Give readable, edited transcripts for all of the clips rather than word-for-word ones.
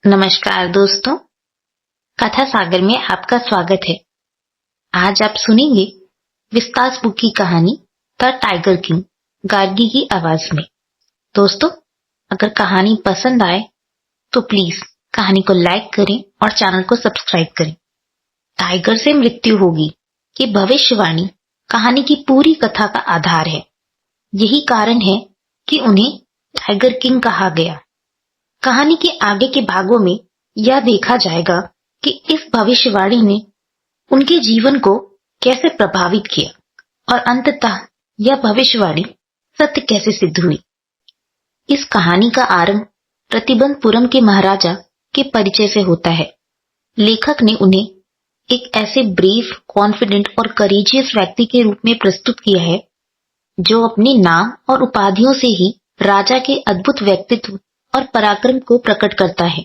नमस्कार दोस्तों, कथा सागर में आपका स्वागत है। आज आप सुनेंगे विस्तास बुक की कहानी द टाइगर किंग गार्गी की आवाज में। दोस्तों, अगर कहानी पसंद आए तो प्लीज कहानी को लाइक करें और चैनल को सब्सक्राइब करें। टाइगर से मृत्यु होगी कि भविष्यवाणी कहानी की पूरी कथा का आधार है। यही कारण है कि उन्हें टाइगर किंग कहा गया। कहानी के आगे के भागों में यह देखा जाएगा कि इस भविष्यवाणी ने उनके जीवन को कैसे प्रभावित किया और अंततः यह भविष्यवाणी सत्य कैसे सिद्ध हुई। इस कहानी का आरंभ प्रतिबंधपुरम के महाराजा के परिचय से होता है। लेखक ने उन्हें एक ऐसे ब्रेव, कॉन्फिडेंट और करेजियस व्यक्ति के रूप में प्रस्तुत किया है जो अपने नाम और उपाधियों से ही राजा के अद्भुत व्यक्तित्व और पराक्रम को प्रकट करता है।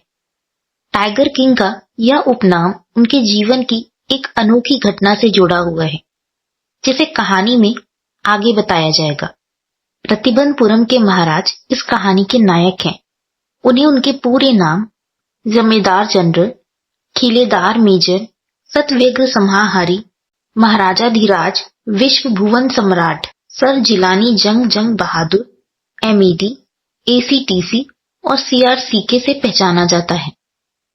टाइगर किंग का यह उपनाम उनके जीवन की एक अनोखी घटना से जुड़ा हुआ है, जिसे कहानी में आगे बताया जाएगा। प्रतिबंधपुरम के महाराज इस कहानी के नायक हैं। उन्हें उनके पूरे नाम जमींदार जनरल, खिलेदार मेजर, सतवेग्र संहारी, महाराजाधिराज, विश्व भुवन सम्राट, सर जिलानी जंग बहादुर, एमईडी, एसीटीसी और सीआरसीके से पहचाना जाता है।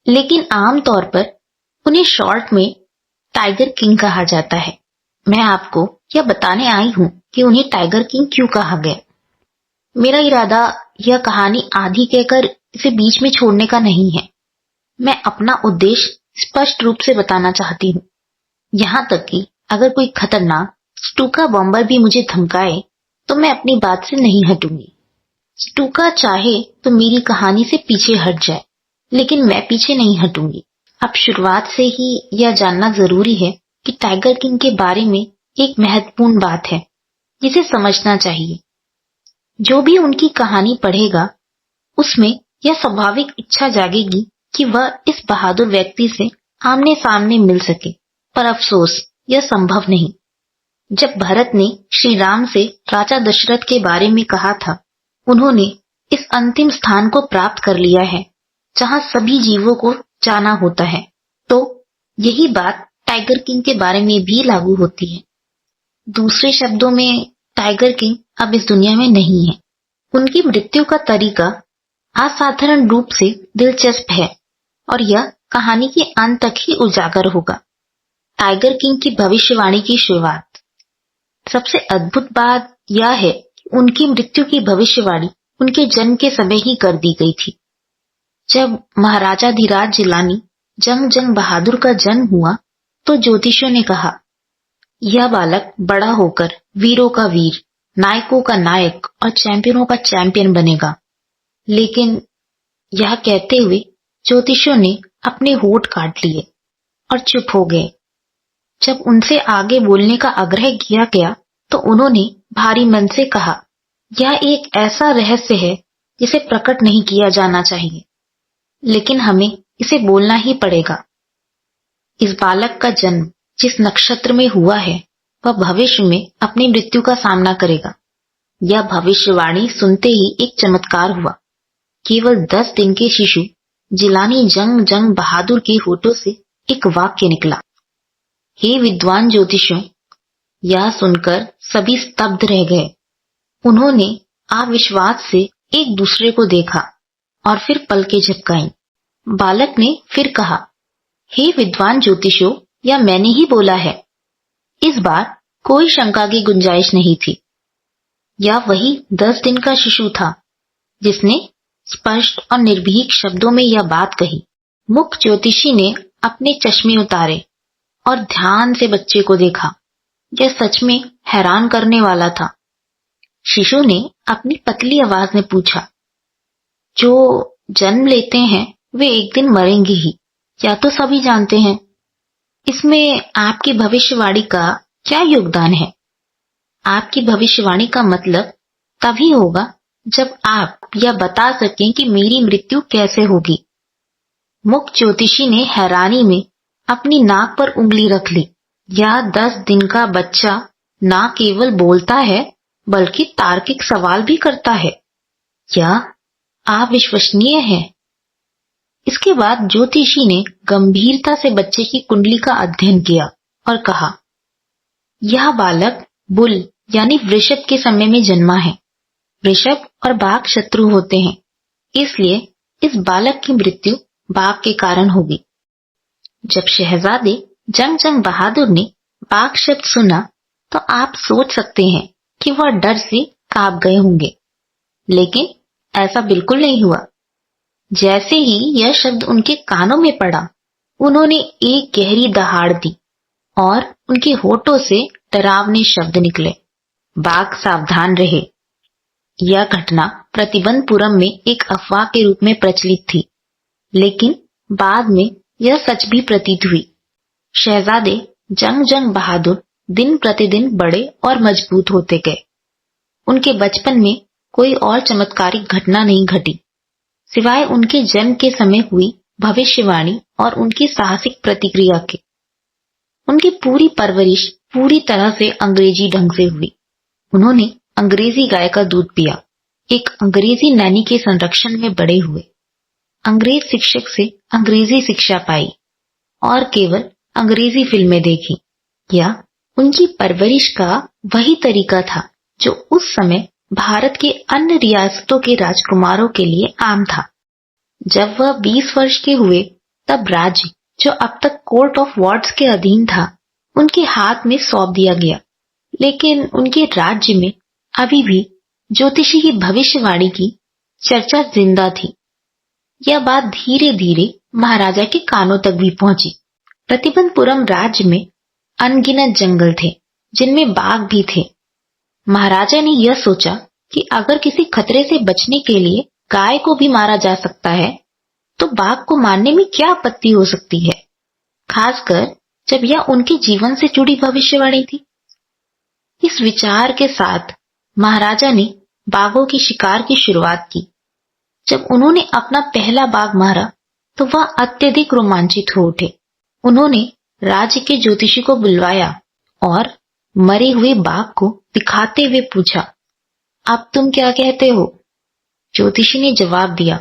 लेकिन आमतौर पर उन्हें शॉर्ट में टाइगर किंग कहा जाता है। मैं आपको यह बताने आई हूं कि उन्हें टाइगर किंग क्यों कहा गया। मेरा इरादा यह कहानी आधी कहकर इसे बीच में छोड़ने का नहीं है। मैं अपना उद्देश्य स्पष्ट रूप से बताना चाहती हूँ। यहाँ तक कि अगर कोई खतरनाक स्टूका बॉम्बर भी मुझे धमकाए तो मैं अपनी बात से नहीं हटूंगी। स्टूका चाहे तो मेरी कहानी से पीछे हट जाए, लेकिन मैं पीछे नहीं हटूंगी। अब शुरुआत से ही यह जानना जरूरी है कि टाइगर किंग के बारे में एक महत्वपूर्ण बात है जिसे समझना चाहिए। जो भी उनकी कहानी पढ़ेगा उसमें यह स्वाभाविक इच्छा जागेगी कि वह इस बहादुर व्यक्ति से आमने सामने मिल सके, पर अफसोस यह संभव नहीं। जब भरत ने श्री राम से राजा दशरथ के बारे में कहा था, उन्होंने इस अंतिम स्थान को प्राप्त कर लिया है जहां सभी जीवों को जाना होता है, तो यही बात टाइगर किंग के बारे में भी लागू होती है। दूसरे शब्दों में टाइगर किंग अब इस दुनिया में नहीं है। उनकी मृत्यु का तरीका असाधारण रूप से दिलचस्प है और यह कहानी के अंत तक ही उजागर होगा। टाइगर किंग की भविष्यवाणी की शुरुआत। सबसे अद्भुत बात यह है कि उनकी मृत्यु की भविष्यवाणी उनके जन्म के समय ही कर दी गई थी। जब महाराजाधिराज जिलानी जंग बहादुर का जन्म हुआ तो ज्योतिषियों ने कहा, यह बालक बड़ा होकर वीरों का वीर, नायकों का नायक और चैंपियनों का चैंपियन बनेगा। लेकिन यह कहते हुए ज्योतिषियों ने अपने होठ काट लिए और चुप हो गए। जब उनसे आगे बोलने का आग्रह किया गया तो उन्होंने भारी मन से कहा, यह एक ऐसा रहस्य है जिसे प्रकट नहीं किया जाना चाहिए, लेकिन हमें इसे बोलना ही पड़ेगा। इस बालक का जन्म जिस नक्षत्र में हुआ है वह भविष्य में अपनी मृत्यु का सामना करेगा। यह भविष्यवाणी सुनते ही एक चमत्कार हुआ। केवल 10 दिन के शिशु जिलानी जंग बहादुर के होठों से एक वाक्य निकला। हे विद्वान ज्योतिषियों! यह सुनकर सभी स्तब्ध रह गए। उन्होंने अविश्वास से एक दूसरे को देखा और फिर पलकें झपकाईं। बालक ने फिर कहा, हे विद्वान ज्योतिषियों, यह मैंने ही बोला है। इस बार कोई शंका की गुंजाइश नहीं थी। यह वही 10 दिन का शिशु था जिसने स्पष्ट और निर्भीक शब्दों में यह बात कही। मुख्य ज्योतिषी ने अपने चश्मे उतारे और ध्यान से बच्चे को देखा। यह सच में हैरान करने वाला था। शिशु ने अपनी पतली आवाज में पूछा, जो जन्म लेते हैं वे एक दिन मरेंगे ही, या तो सभी जानते हैं। इसमें आपकी भविष्यवाणी का क्या योगदान है? आपकी भविष्यवाणी का मतलब तभी होगा जब आप यह बता सकें कि मेरी मृत्यु कैसे होगी। मुख्य ज्योतिषी ने हैरानी में अपनी नाक पर उंगली रख ली। यह 10 दिन का बच्चा न केवल बोलता है बल्कि तार्किक सवाल भी करता है। यह अविश्वसनीय है। इस इसके बाद ज्योतिषी ने गंभीरता से बच्चे की कुंडली का अध्ययन किया और कहा, यह बालक बुल यानी वृषभ के समय में जन्मा है। वृषभ और बाघ शत्रु होते हैं, इसलिए इस बालक की मृत्यु बाघ के कारण होगी। जब शहजादे जंग जंग बहादुर ने बाघ शब्द सुना तो आप सोच सकते हैं कि वह डर से कांप गए होंगे, लेकिन ऐसा बिल्कुल नहीं हुआ। जैसे ही यह शब्द उनके कानों में पड़ा, उन्होंने एक गहरी दहाड़ दी और उनके होठों से डरावने शब्द निकले, बाघ सावधान रहे। यह घटना प्रतिबंधपुरम में एक अफवाह के रूप में प्रचलित थी, लेकिन बाद में यह सच भी प्रतीत हुई। शहजादे जंग जंग बहादुर दिन प्रतिदिन बड़े और मजबूत होते गए। उनके बचपन में कोई और चमत्कारिक घटना नहीं घटी, सिवाय उनके जन्म के समय हुई भविष्यवाणी और उनकी साहसिक प्रतिक्रिया के। उनकी पूरी परवरिश पूरी तरह से अंग्रेजी ढंग से हुई। उन्होंने अंग्रेजी गाय का दूध पिया, एक अंग्रेजी नैनी के संरक्षण में बड़े हुए, अंग्रेज शिक्षक से अंग्रेजी शिक्षा पाई और केवल अंग्रेजी फिल्में देखी। यह उनकी परवरिश का वही तरीका था जो उस समय भारत के अन्य रियासतों के राजकुमारों के लिए आम था। जब वह 20 वर्ष के हुए, तब राज्य, जो अब तक कोर्ट ऑफ वार्ड्स के अधीन था, उनके हाथ में सौंप दिया गया। लेकिन उनके राज्य में अभी भी ज्योतिषी की भविष्यवाणी की चर्चा जिंदा थी। यह बात धीरे धीरे महाराजा के कानों तक भी पहुंची। प्रतिबंधपुरम राज्य में अनगिनत जंगल थे, जिनमें बाघ भी थे। महाराजा ने यह सोचा कि अगर किसी खतरे से बचने के लिए गाय को भी मारा जा सकता है, तो बाघ को मारने में क्या आपत्ति हो सकती है, खासकर जब यह उनके जीवन से जुड़ी भविष्यवाणी थी। इस विचार के साथ महाराजा ने बाघों की शिकार की शुरुआत की। जब उन्होंने अपना पहला बाघ मारा तो वह अत्यधिक रोमांचित हो उठे। उन्होंने राज्य के ज्योतिषी को बुलवाया और मरे हुए बाघ को दिखाते हुए पूछा, अब तुम क्या कहते हो? ज्योतिषी ने जवाब दिया,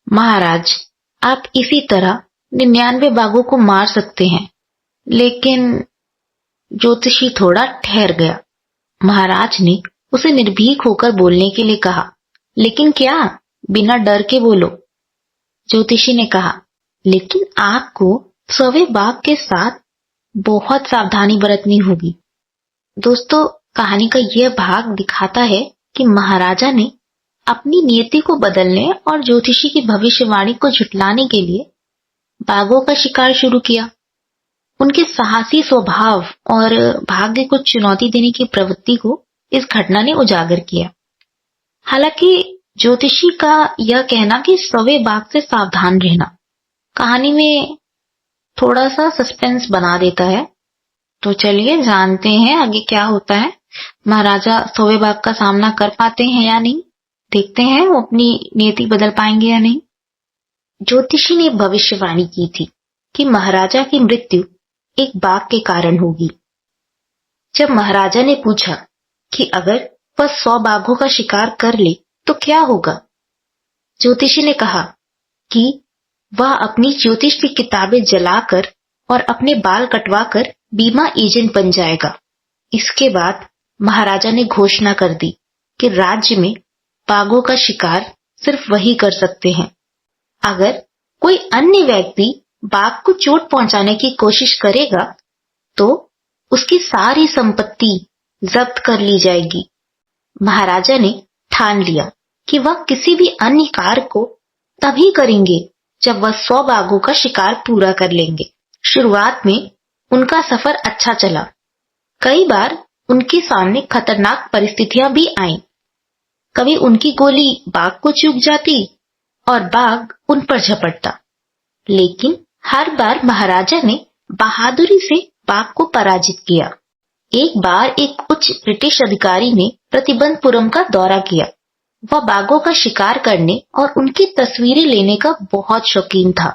महाराज, आप इसी तरह 99 बाघों को मार सकते हैं। लेकिन ज्योतिषी थोड़ा ठहर गया। महाराज ने उसे निर्भीक होकर बोलने के लिए कहा, लेकिन क्या? बिना डर के बोलो। ज्योतिषी ने कहा, लेकिन आपको 100वें बाघ के साथ बहुत सावधानी बरतनी होगी। दोस्तों, कहानी का यह भाग दिखाता है कि महाराजा ने अपनी नियति को बदलने और ज्योतिषी की भविष्यवाणी को झुठलाने के लिए बाघों का शिकार शुरू किया। उनके साहसी स्वभाव और भाग्य को चुनौती देने की प्रवृत्ति को इस घटना ने उजागर किया। हालांकि ज्योतिषी का यह कहना कि 100वें बाघ से सावधान रहना कहानी में थोड़ा सा सस्पेंस बना देता है। तो चलिए जानते हैं आगे क्या होता है। महाराजा 100वें बाघ का सामना कर पाते हैं या नहीं, देखते हैं वो अपनी नीति बदल पाएंगे या नहीं। ज्योतिषी ने भविष्यवाणी की थी कि महाराजा की मृत्यु एक बाघ के कारण होगी। जब महाराजा ने पूछा कि अगर वह 100 बाघों का शिकार कर ले तो क्या होगा, ज्योतिषी ने कहा कि वह अपनी ज्योतिष की किताबें जलाकर और अपने बाल कटवाकर बीमा एजेंट बन जाएगा। इसके बाद महाराजा ने घोषणा कर दी कि राज्य में बाघों का शिकार सिर्फ वही कर सकते हैं। अगर कोई अन्य व्यक्ति बाघ को चोट पहुंचाने की कोशिश करेगा तो उसकी सारी संपत्ति जब्त कर ली जाएगी। महाराजा ने ठान लिया कि वह किसी भी अन्य कार्य को तभी करेंगे जब वह 100 बाघों का शिकार पूरा कर लेंगे। शुरुआत में उनका सफर अच्छा चला। कई बार उनके सामने खतरनाक परिस्थितियां भी आईं। कभी उनकी गोली बाघ को चूक जाती और बाघ उन पर झपटता, लेकिन हर बार महाराजा ने बहादुरी से बाघ को पराजित किया। एक बार एक उच्च ब्रिटिश अधिकारी ने प्रतिबंधपुरम का दौरा किया। वह बाघों का शिकार करने और उनकी तस्वीरें लेने का बहुत शौकीन था।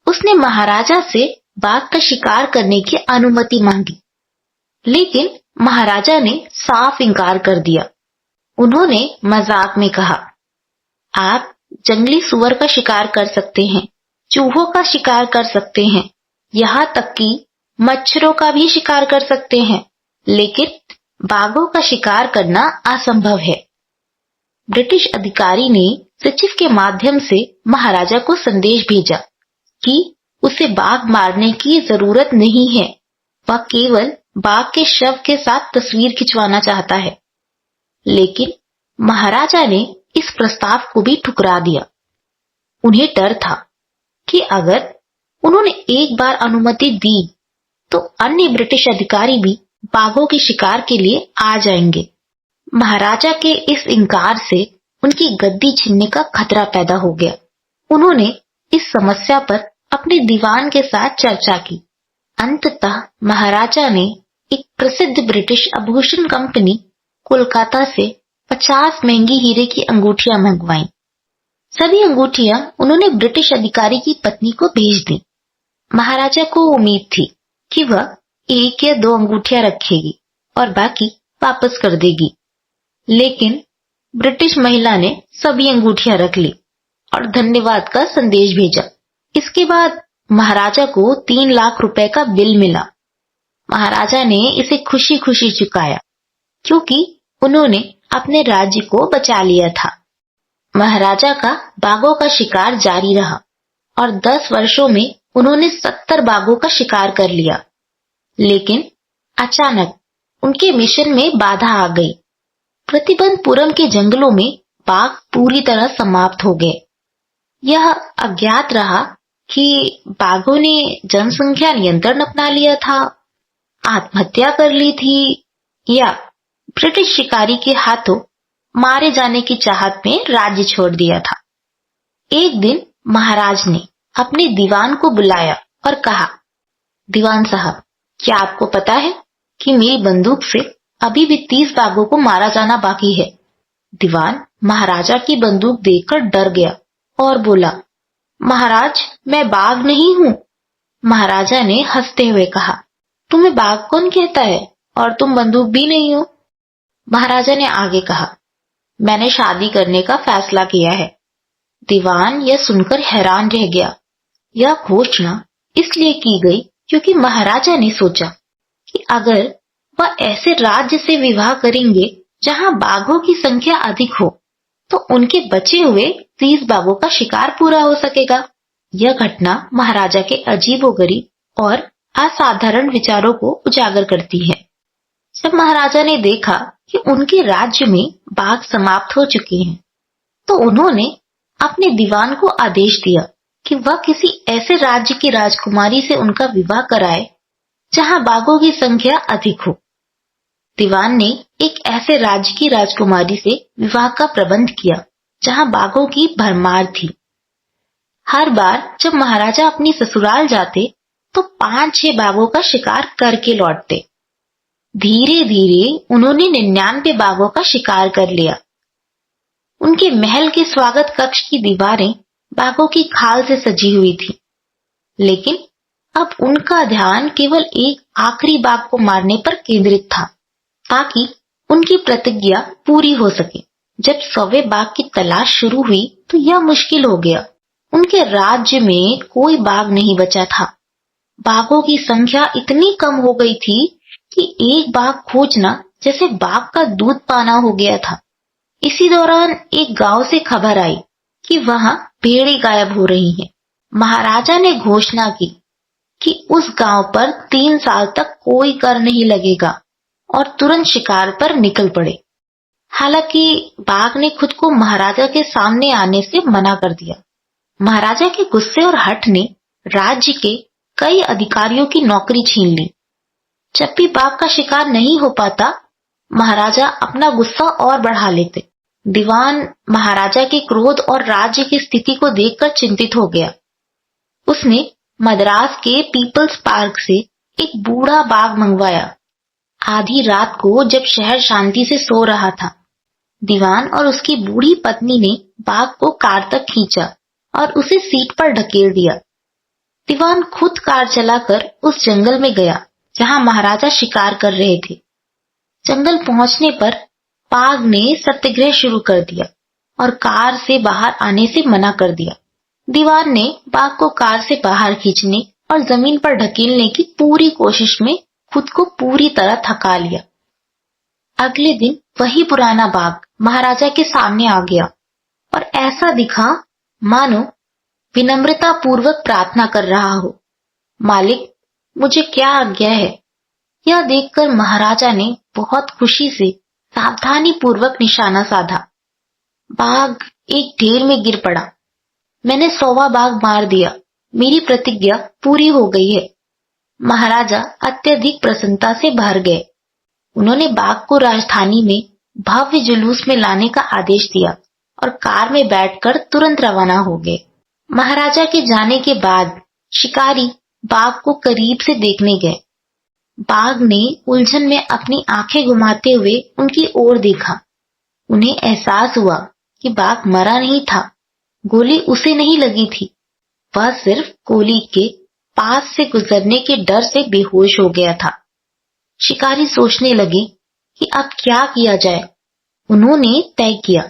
उसने महाराजा से बाघ का शिकार करने की अनुमति मांगी, लेकिन महाराजा ने साफ इनकार कर दिया। उन्होंने मजाक में कहा, आप जंगली सुअर का शिकार कर सकते हैं चूहों का शिकार कर सकते हैं, यहाँ तक कि मच्छरों का भी शिकार कर सकते हैं, लेकिन बाघों का शिकार करना असंभव है। ब्रिटिश अधिकारी ने सचिव के माध्यम से महाराजा को संदेश भेजा कि उसे बाघ मारने की जरूरत नहीं है, वह केवल बाघ के शव के साथ तस्वीर खिंचवाना चाहता है। लेकिन महाराजा ने इस प्रस्ताव को भी ठुकरा दिया। उन्हें डर था कि अगर उन्होंने एक बार अनुमति दी तो अन्य ब्रिटिश अधिकारी भी बाघों के शिकार के लिए आ जाएंगे। महाराजा के इस इनकार से उनकी गद्दी छीनने का खतरा पैदा हो गया। उन्होंने इस समस्या पर अपने दीवान के साथ चर्चा की। अंततः महाराजा ने एक प्रसिद्ध ब्रिटिश आभूषण कंपनी कोलकाता से 50 महंगी हीरे की अंगूठियां मंगवाईं। सभी अंगूठियां उन्होंने ब्रिटिश अधिकारी की पत्नी को भेज दी। महाराजा को उम्मीद थी कि वह 1 या 2 अंगूठियां रखेगी और बाकी वापस कर देगी, लेकिन ब्रिटिश महिला ने सभी अंगूठियां रख ली और धन्यवाद का संदेश भेजा। इसके बाद महाराजा को 3 लाख रुपए का बिल मिला। महाराजा ने इसे खुशी खुशी चुकाया क्योंकि उन्होंने अपने राज्य को बचा लिया था। महाराजा का बाघों का शिकार जारी रहा और 10 वर्षों में उन्होंने 70 बाघों का शिकार कर लिया। लेकिन अचानक उनके मिशन में बाधा आ गई। प्रतिबंधपुरम के जंगलों में बाघ पूरी तरह समाप्त हो गए। यह अज्ञात रहा कि बाघों ने जनसंख्या नियंत्रण अपना लिया था, आत्महत्या कर ली थी या ब्रिटिश शिकारी के हाथों मारे जाने की चाहत में राज्य छोड़ दिया था। एक दिन महाराज ने अपने दीवान को बुलाया और कहा, दीवान साहब, क्या आपको पता है कि मेरी बंदूक से अभी भी 30 बाघों को मारा जाना बाकी है। दीवान महाराजा की बंदूक देखकर डर गया और बोला, महाराज, मैं बाघ नहीं हूं। महाराजा ने हंसते हुए कहा, तुम्हें बाघ कौन कहता है और तुम बंदूक भी नहीं हो। महाराजा ने आगे कहा, मैंने शादी करने का फैसला किया है। दीवान यह सुनकर हैरान रह गया। यह घोषणा इसलिए की गई क्योंकि महाराजा ने सोचा कि अगर वह ऐसे राज्य से विवाह करेंगे जहां बाघों की संख्या अधिक हो तो उनके बचे हुए 30 बाघों का शिकार पूरा हो सकेगा। यह घटना महाराजा के अजीबोगरीब और असाधारण विचारों को उजागर करती है। जब महाराजा ने देखा कि उनके राज्य में बाघ समाप्त हो चुके हैं तो उन्होंने अपने दीवान को आदेश दिया कि वह किसी ऐसे राज्य की राजकुमारी से उनका विवाह कराए जहां बाघों की संख्या अधिक हो। दीवान ने एक ऐसे राज्य की राजकुमारी से विवाह का प्रबंध किया जहां बाघों की भरमार थी। हर बार जब महाराजा अपनी ससुराल जाते तो 5-6 बाघों का शिकार करके लौटते। धीरे धीरे उन्होंने 99 बाघों का शिकार कर लिया। उनके महल के स्वागत कक्ष की दीवारें बाघों की खाल से सजी हुई थी, लेकिन अब उनका ध्यान केवल एक आखिरी बाघ को मारने पर केंद्रित था ताकि उनकी प्रतिज्ञा पूरी हो सके। जब 100वें बाघ की तलाश शुरू हुई तो यह मुश्किल हो गया। उनके राज्य में कोई बाघ नहीं बचा था। बाघों की संख्या इतनी कम हो गई थी कि एक बाघ खोजना जैसे बाघ का दूध पाना हो गया था। इसी दौरान एक गांव से खबर आई कि वहां भेड़ें गायब हो रही हैं। महाराजा ने घोषणा की कि उस गांव पर 3 साल तक कोई कर नहीं लगेगा और तुरंत शिकार पर निकल पड़े। हालांकि बाघ ने खुद को महाराजा के सामने आने से मना कर दिया। महाराजा के गुस्से और हठ ने राज्य के कई अधिकारियों की नौकरी छीन ली। जब भी बाघ का शिकार नहीं हो पाता, महाराजा अपना गुस्सा और बढ़ा लेते। दीवान महाराजा के क्रोध और राज्य की स्थिति को देखकर चिंतित हो गया। उसने मद्रास के पीपल्स पार्क से एक बूढ़ा बाघ मंगवाया। आधी रात को जब शहर शांति से सो रहा था, दीवान और उसकी बूढ़ी पत्नी ने बाघ को कार तक खींचा और उसे सीट पर ढकेल दिया। दीवान खुद कार चलाकर उस जंगल में गया जहां महाराजा शिकार कर रहे थे। जंगल पहुंचने पर बाघ ने सत्याग्रह शुरू कर दिया और कार से बाहर आने से मना कर दिया। दीवार ने बाघ को कार से बाहर खींचने और जमीन पर ढकेलने की पूरी कोशिश में खुद को पूरी तरह थका लिया। अगले दिन वही पुराना बाघ महाराजा के सामने आ गया और ऐसा दिखा मानो विनम्रता पूर्वक प्रार्थना कर रहा हो, मालिक, मुझे क्या आज्ञा है? यह देखकर महाराजा ने बहुत खुशी से सावधानी पूर्वक निशाना साधा। बाघ एक ढेर में गिर पड़ा। मैंने 100वां बाघ मार दिया। मेरी प्रतिज्ञा पूरी हो गई है। महाराजा अत्यधिक प्रसन्नता से भर गए। उन्होंने बाघ को राजधानी में भव्य जुलूस में लाने का आदेश दिया और कार में बैठकर तुरंत रवाना हो गए। महाराजा के जाने के बाद शिकारी बाघ को करीब से देखने गए। बाघ ने उलझन में अपनी आंखें घुमाते हुए उनकी ओर देखा। उन्हें एहसास हुआ कि बाघ मरा नहीं था। गोली उसे नहीं लगी थी। वह सिर्फ गोली के पास से गुजरने के डर से बेहोश हो गया था। शिकारी सोचने लगे कि अब क्या किया जाए। उन्होंने तय किया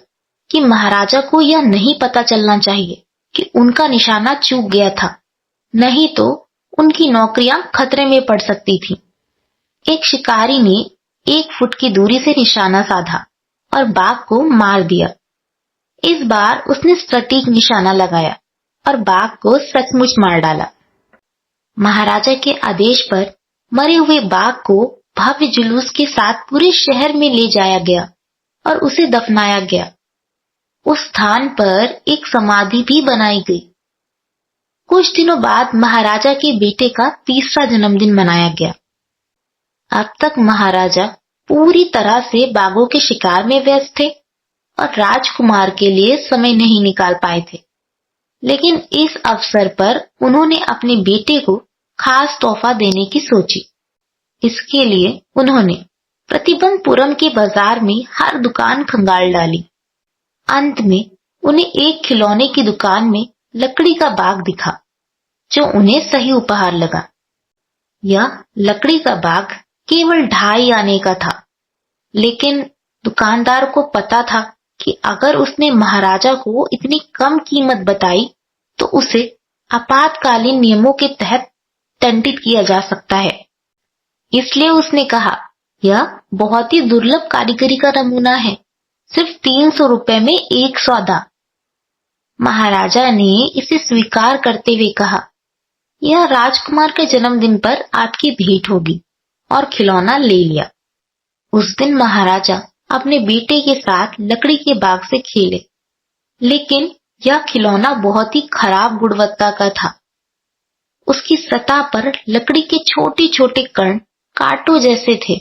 कि महाराजा को यह नहीं पता चलना चाहिए कि उनका निशाना चूक गया था, नहीं तो उनकी नौकरियां खतरे में पड़ सकती थी। एक शिकारी ने 1 फुट की दूरी से निशाना साधा और बाघ को मार दिया। इस बार उसने सटीक निशाना लगाया और बाघ को सचमुच मार डाला। महाराजा के आदेश पर मरे हुए बाघ को भव्य जुलूस के साथ पूरे शहर में ले जाया गया और उसे दफनाया गया। उस स्थान पर एक समाधि भी बनाई गई। कुछ दिनों बाद महाराजा के बेटे का 3रा जन्मदिन मनाया गया। अब तक महाराजा पूरी तरह से बाघों के शिकार में व्यस्त थे और राजकुमार के लिए समय नहीं निकाल पाए थे। लेकिन इस अवसर पर उन्होंने अपने बेटे को खास तोहफा देने की सोची। इसके लिए उन्होंने प्रतिबंधपुरम के बाजार में हर दुकान खंगाल डाली। अंत में उन्हें एक खिलौने की दुकान में लकड़ी का बाघ दिखा, जो उन्हें सही उपहार लगा। यह लकड़ी का बाघ केवल 2.5 आने का था, लेकिन दुकानदार को पता था कि अगर उसने महाराजा को इतनी कम कीमत बताई तो उसे आपातकालीन नियमों के तहत दंडित किया जा सकता है। इसलिए उसने कहा, यह बहुत ही दुर्लभ कारीगरी का नमूना है, सिर्फ 300 रुपए में 1 सौदा। महाराजा ने इसे स्वीकार करते हुए कहा, यह राजकुमार के जन्मदिन पर आपकी भेंट होगी, और खिलौना ले लिया। उस दिन महाराजा अपने बेटे के साथ लकड़ी के बाग से खेले, लेकिन यह खिलौना बहुत ही खराब गुणवत्ता का था। उसकी सतह पर लकड़ी के छोटे छोटे कण कांटों जैसे थे।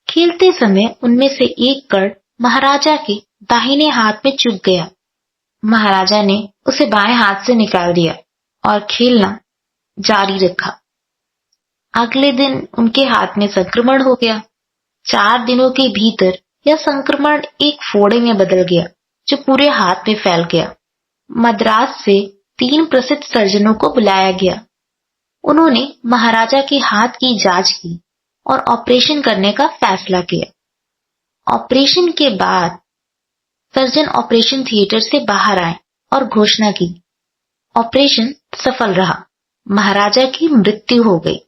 खेलते समय उनमें से एक कण महाराजा के दाहिने हाथ में चुभ गया। महाराजा ने उसे बाएं हाथ से निकाल दिया और खेलना जारी रखा। अगले दिन उनके हाथ में संक्रमण हो गया। 4 दिनों के भीतर यह संक्रमण एक फोड़े में बदल गया, जो पूरे हाथ में फैल गया। मद्रास से 3 प्रसिद्ध सर्जनों को बुलाया गया। उन्होंने महाराजा के हाथ की जांच की और ऑपरेशन करने का फैसला किया। ऑपरेशन के बाद सर्जन ऑपरेशन थिएटर से बाहर आए और घोषणा की, ऑपरेशन सफल रहा, महाराजा की मृत्यु हो गई।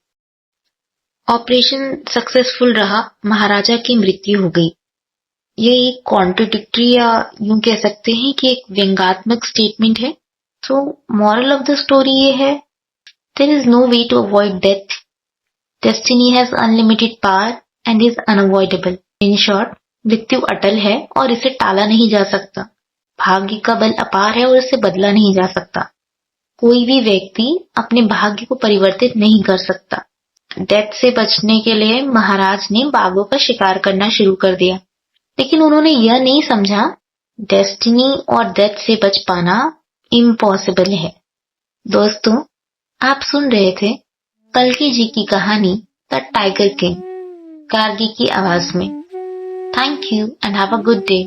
ऑपरेशन सक्सेसफुल रहा, महाराजा की मृत्यु हो गई। ये एक कॉन्ट्रडिक्टरी या यूं कह सकते हैं कि एक व्यंग्यात्मक स्टेटमेंट है। So moral of the story ये है, there is no way to avoid death, destiny has unlimited power and is unavoidable. In short, मृत्यु अटल है और इसे टाला नहीं जा सकता। भाग्य का बल अपार है और इसे बदला नहीं जा सकता। कोई भी व्यक्ति अपने भाग्य को परिवर्तित नहीं कर सकता। डेथ से बचने के लिए महाराज ने बाघों का शिकार करना शुरू कर दिया, लेकिन उन्होंने यह नहीं समझा डेस्टिनी और डेथ से बच पाना इम्पॉसिबल है। दोस्तों, आप सुन रहे थे कल्कि जी की कहानी द टाइगर किंग, गार्गी की आवाज में। Thank you and have a good day.